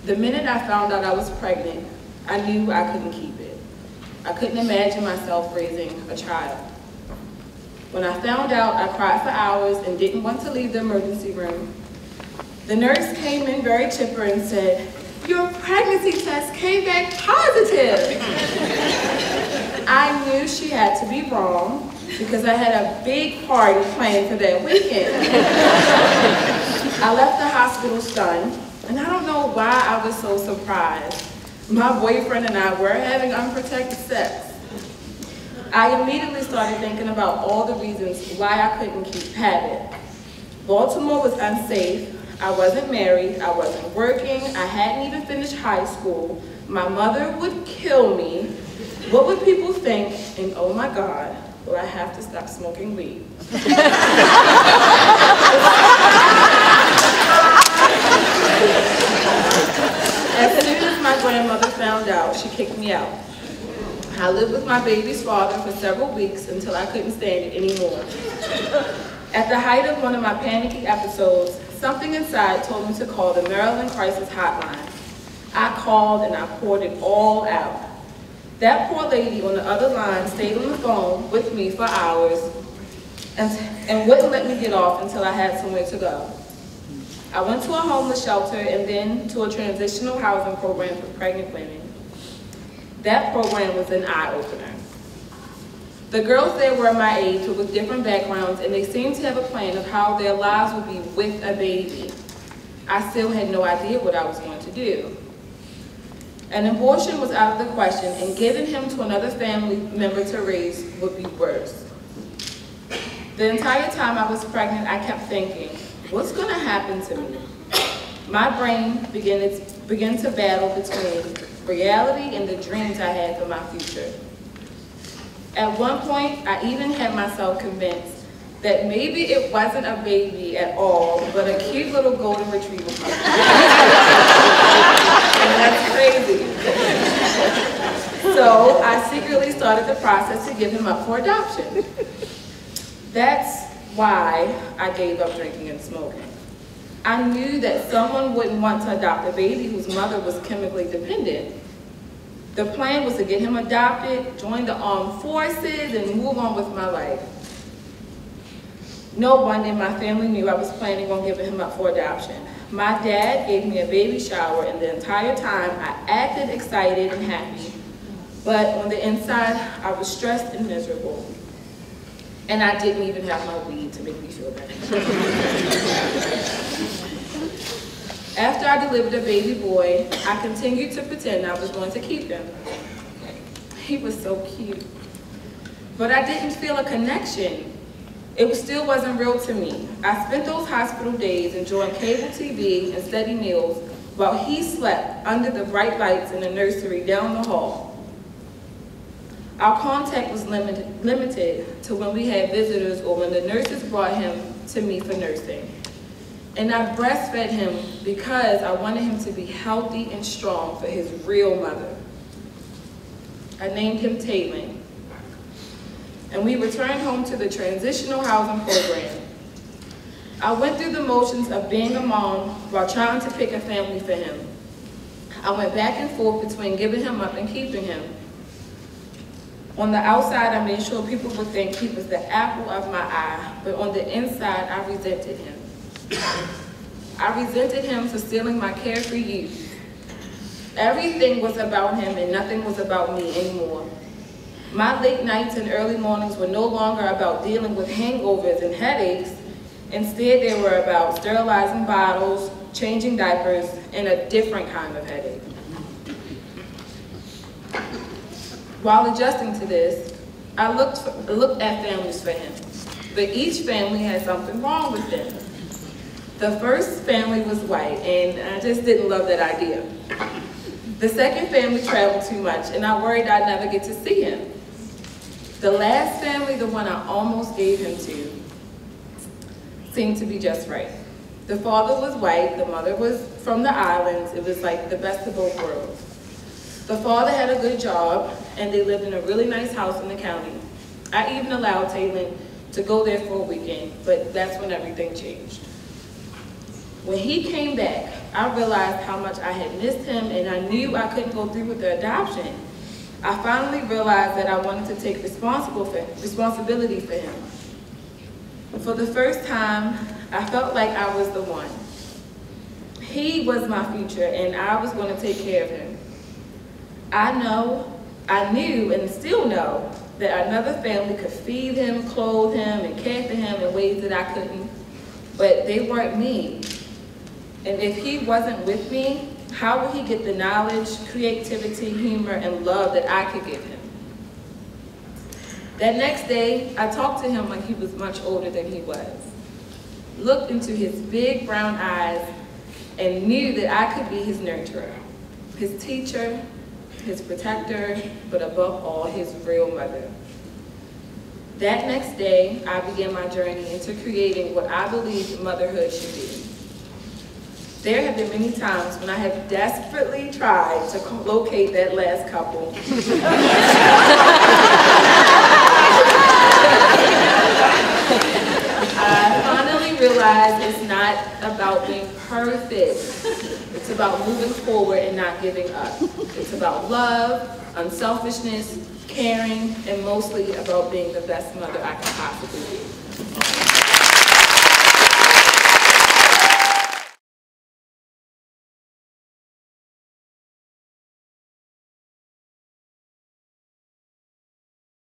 The minute I found out I was pregnant, I knew I couldn't keep it. I couldn't imagine myself raising a child. When I found out, I cried for hours and didn't want to leave the emergency room. The nurse came in very chipper and said, "Your pregnancy test came back positive." I knew she had to be wrong because I had a big party planned for that weekend. I left the hospital stunned, and I don't know why I was so surprised. My boyfriend and I were having unprotected sex. I immediately started thinking about all the reasons why I couldn't have it. Baltimore was unsafe. I wasn't married. I wasn't working. I hadn't even finished high school. My mother would kill me. What would people think? And oh my God, will I have to stop smoking weed? As soon as my grandmother found out, she kicked me out. I lived with my baby's father for several weeks until I couldn't stand it anymore. At the height of one of my panicky episodes, something inside told me to call the Maryland Crisis Hotline. I called and I poured it all out. That poor lady on the other line stayed on the phone with me for hours and wouldn't let me get off until I had somewhere to go. I went to a homeless shelter and then to a transitional housing program for pregnant women. That program was an eye-opener. The girls there were my age but with different backgrounds, and they seemed to have a plan of how their lives would be with a baby. I still had no idea what I was going to do. An abortion was out of the question, and giving him to another family member to raise would be worse. The entire time I was pregnant, I kept thinking, what's going to happen to me? My brain began to battle between reality and the dreams I had for my future. At one point, I even had myself convinced that maybe it wasn't a baby at all, but a cute little golden retriever puppy. And that's crazy. So I secretly started the process to give him up for adoption. That's why I gave up drinking and smoking. I knew that someone wouldn't want to adopt a baby whose mother was chemically dependent. The plan was to get him adopted, join the armed forces, and move on with my life. No one in my family knew I was planning on giving him up for adoption. My dad gave me a baby shower, and the entire time I acted excited and happy. But on the inside, I was stressed and miserable. And I didn't even have my weed to make me feel better. After I delivered a baby boy, I continued to pretend I was going to keep him. He was so cute. But I didn't feel a connection. It still wasn't real to me. I spent those hospital days enjoying cable TV and steady meals while he slept under the bright lights in the nursery down the hall. Our contact was limited to when we had visitors or when the nurses brought him to me for nursing. And I breastfed him because I wanted him to be healthy and strong for his real mother. I named him Taylor. And we returned home to the transitional housing program. I went through the motions of being a mom while trying to pick a family for him. I went back and forth between giving him up and keeping him. On the outside, I made sure people would think he was the apple of my eye, but on the inside, I resented him. I resented him for stealing my carefree youth. Everything was about him and nothing was about me anymore. My late nights and early mornings were no longer about dealing with hangovers and headaches. Instead, they were about sterilizing bottles, changing diapers, and a different kind of headache. While adjusting to this, I looked at families for him, but each family had something wrong with them. The first family was white, and I just didn't love that idea. The second family traveled too much, and I worried I'd never get to see him. The last family, the one I almost gave him to, seemed to be just right. The father was white, the mother was from the islands. It was like the best of both worlds. The father had a good job, and they lived in a really nice house in the county. I even allowed Taylor to go there for a weekend, but that's when everything changed. When he came back, I realized how much I had missed him, and I knew I couldn't go through with the adoption. I finally realized that I wanted to take responsibility for him. For the first time, I felt like I was the one. He was my future, and I was going to take care of him. I knew, and still know, that another family could feed him, clothe him, and care for him in ways that I couldn't, but they weren't me. And if he wasn't with me, how would he get the knowledge, creativity, humor, and love that I could give him? That next day, I talked to him like he was much older than he was, looked into his big brown eyes, and knew that I could be his nurturer, his teacher, his protector, but above all, his real mother. That next day, I began my journey into creating what I believe motherhood should be. There have been many times when I have desperately tried to locate that last couple. I finally realized it's not about being perfect. It's about moving forward and not giving up. It's about love, unselfishness, caring, and mostly about being the best mother I can possibly be.